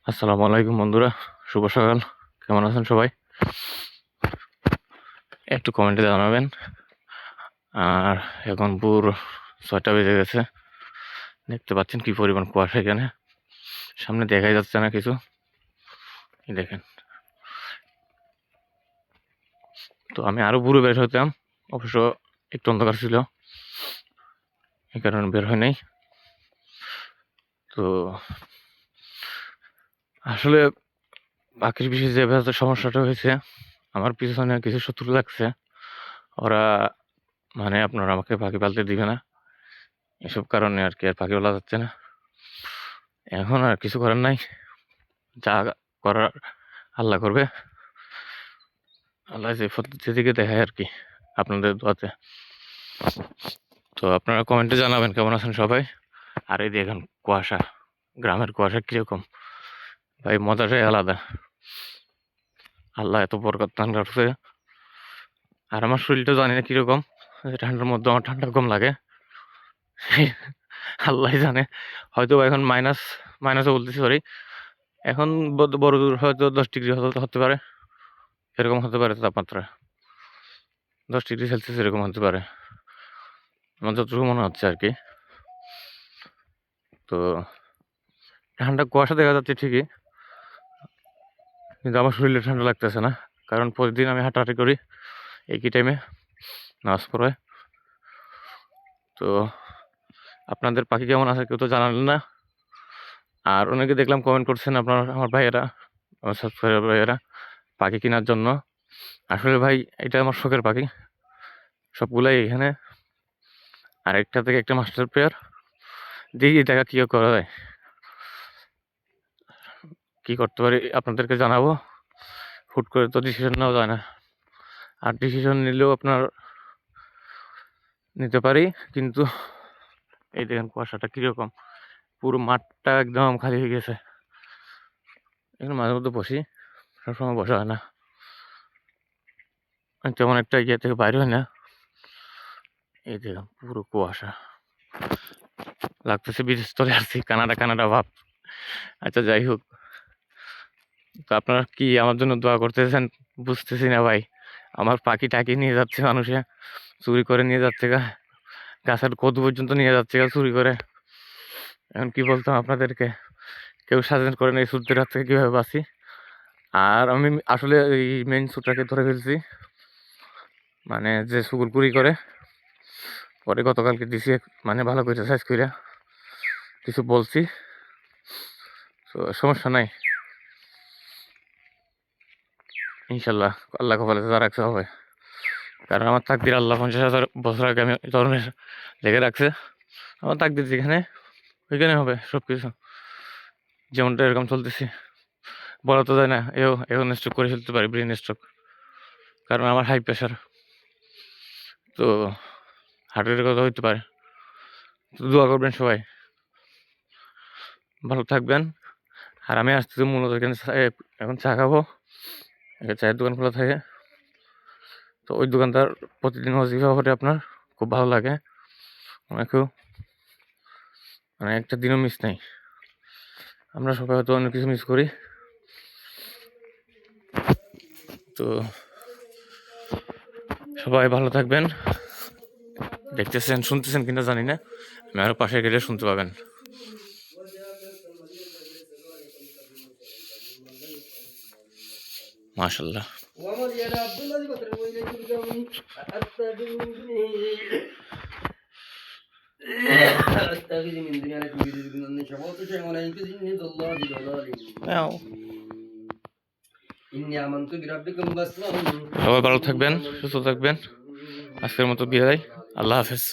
আসসালামু আলাইকুম বন্ধুরা, শুভ সকাল। কেমন আছেন সবাই? একটু কমেন্টে জানাবেন। আর এখন ভোর ৬টা বেজে গেছে। দেখতে পাচ্ছেন কি পরিমাণ কুয়াশা এখানে, সামনে দেখাই যাচ্ছে না কিছু। দেখেন, তো আমি আরো ভোরে বের হতাম, অবশ্য একটু অন্ধকার ছিল, এই কারণে বের হয় নাই। তো আসলে পাখির বিষয়ে যে সমস্যাটা হয়েছে, আমার পিছনে কিছু শত্রু লাগছে। ওরা আপনার আমাকে পাখি পালতে দিবে না, এসব কারণে আর কি আর পাখি পালা যাচ্ছে না। এখন আর কিছু করার নাই, যা করার আল্লাহ করবে। আল্লাহ যেদিকে দেখায় আর কি, আপনাদের দোয়াতে। তো আপনারা কমেন্টে জানাবেন কেমন আছেন সবাই। আর এই দেখেন কুয়াশা, গ্রামের কুয়াশা কিরকম ভাই, মজাটাই আলাদা। আল্লাহ এত বরকত দান করছে। আর আমার শরীরটা জানি না কিরকম, ঠান্ডার মধ্যে আমার ঠান্ডা কম লাগে। আল্লাহ জানে, হয়তো এখন মাইনাসও বলতেছি, সরি, এখন বড় দূর হয়তো 10 ডিগ্রি হতে পারে, এরকম হতে পারে তাপমাত্রা। 10 ডিগ্রি সেলসিয়াস এরকম হতে পারে, আমার যতটুকু মনে হচ্ছে আর কি। তো ঠান্ডা কুয়াশা দেখা যাচ্ছে ঠিকই, কিন্তু আমার শরীরে ঠান্ডা লাগতেছে না, কারণ প্রতিদিন আমি হাঁটাহাঁটি করি একই টাইমে নামাজ পড়ে। তো আপনাদের পাখি কেমন আছে কেউ তো জানালেন না। আর অনেকে দেখলাম কমেন্ট করছেন আমার ভাইয়েরা, আমার সাবস্ক্রাইবার ভাইয়েরা, পাখি কেনার জন্য। আসলে ভাই, এটা আমার শখের পাখি, সবগুলাই এখানে। আর একটা থেকে একটা মাস্টার পেয়ার, দেখি দেখা কি করা যায়, কি করতে পারি আপনাদেরকে জানাবো। হুট করে তো ডিসিশন নেওয়া যায় না, আর ডিসিশন নিলেও আপনার নিতে পারি, কিন্তু এই দেখেন কুয়াশাটা কিরকম, পুরো মাঠটা একদম খালি হয়ে গেছে। এখানে মাঝে মধ্যে বসি, সবসময় বসা হয় না, তেমন একটা ইয়ে থেকে বাইরে হয় না। এই দেখেন পুরো কুয়াশা, লাগতেছে বিদেশ চলে আসছি, কানাডা ভাব। আচ্ছা, যাই হোক, তো আপনারা কি আমার জন্য দোয়া করতেছেন বুঝতেছি না ভাই। আমার পাখি টাকি নিয়ে যাচ্ছে মানুষে, চুরি করে নিয়ে যাচ্ছে গাছের কদু পর্যন্ত নিয়ে যাচ্ছে চুরি করে। এখন কি বলতাম আপনাদেরকে, কেউ সাজেস্ট করেন এই সুরদের হাত থেকে কীভাবে বাঁচি। আর আমি আসলে এই মেইন সুরটাকে ধরে ফেলছি, যে সুগুরকুরি করে, পরে গতকালকে দিছি, ভালো করে সাইজ করে কিছু বলছি, তো সমস্যা নাই, ইনশাল্লাহ আল্লাহ কপালে যা রাখতে হবে। কারণ আমার তাকদির আল্লাহ 50,000 বছর আগে আমি ধর্মের লেগে রাখছে। আমার তাকদির যেখানে, ওইখানে হবে সব কিছু। যেমনটা এরকম চলতেছি, বলা তো যায় না, এখন স্ট্রোক করে ফেলতে পারি, ব্রেন স্ট্রোক, কারণ আমার হাই প্রেশার। তো হার্টের কথা হইতে পারে। তো দোয়া করবেন সবাই, ভালো থাকবেন। আর আমি আসতেছি মূলত এখানে এখন চা খাবো, চায়ের দোকান খোলা থাকে, তো ওই দোকানদার প্রতিদিন ওয়াজিফা করে আপনার, খুব ভালো লাগে আমাকেও, একটা দিনও মিস নেই। আমরা সবাই হয়তো অনেক কিছু মিস করি। তো সবাই ভালো থাকবেন। দেখতেছেন শুনতেছেন কিনা জানি না, আমি আরো পাশে গেলে শুনতে পাবেন। মাশাআল্লাহ। সবাই ভালো থাকবেন, সুস্থ থাকবেন। আজকের মতো বিদায়, আল্লাহ হাফেজ।